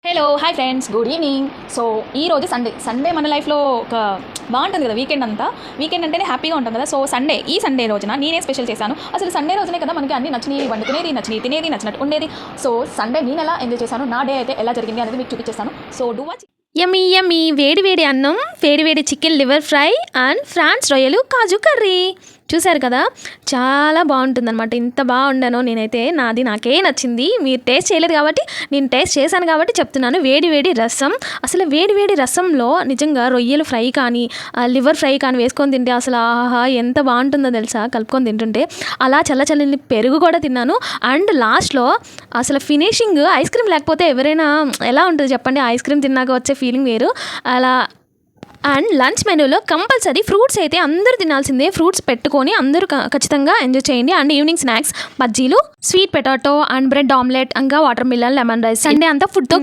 Hello hi friends, good evening. So ఈ రోజు Sunday మన లైఫ్లో ఒక బాగుంటుంది కదా. వీకెండ్ అంటేనే హ్యాపీగా ఉంటుంది కదా. సో ఈ సండే రోజున నేనే స్పెషల్ చేశాను. అసలు సండే రోజునే కదా మనకి అన్ని నచ్చినవి వండుకునేది, నచ్చినవి తినేది, నచ్చినట్టు ఉండేది. సో సండే నేను ఎలా ఎంజాయ్ చేశాను, నా డే అయితే ఎలా జరిగింది అనేది మీకు చూపించేస్తాను. So do watch. Yummy yummy వేడి వేడి అన్నం, వేడి వేడి chicken liver fry and prawns రొయ్యలు కాజు కర్రీ. చూశారు కదా, చాలా బాగుంటుందన్నమాట. ఇంత బాగుండానో నేనైతే, నాకే నచ్చింది. మీరు టేస్ట్ చేయలేదు కాబట్టి నేను టేస్ట్ చేశాను కాబట్టి చెప్తున్నాను. వేడి వేడి రసం, అసలు వేడి వేడి రసంలో నిజంగా రొయ్యలు ఫ్రై కానీ లివర్ ఫ్రై కానీ వేసుకొని తింటే అసలు ఆహా ఎంత బాగుంటుందో తెలుసా, కలుపుకొని తింటుంటే. అలా చల్లచల్లని పెరుగు కూడా తిన్నాను. అండ్ లాస్ట్లో అసలు ఫినిషింగ్ ఐస్ క్రీమ్ లేకపోతే ఎవరైనా ఎలా ఉంటుంది చెప్పండి. ఐస్ క్రీమ్ తిన్నాక వచ్చే ఫీలింగ్ వేరు. అలా అండ్ లంచ్ మెనూలో కంపల్సరీ ఫ్రూట్స్ అయితే అందరూ తినాల్సిందే. ఫ్రూట్స్ పెట్టుకొని అందరూ ఖచ్చితంగా ఎంజాయ్ చేయండి. అండ్ ఈవినింగ్ స్నాక్స్ బజ్జీలు, sweet potato and bread omelette, ఇంకా water melon, lemon rice. Sunday అంతా ఫుడ్తో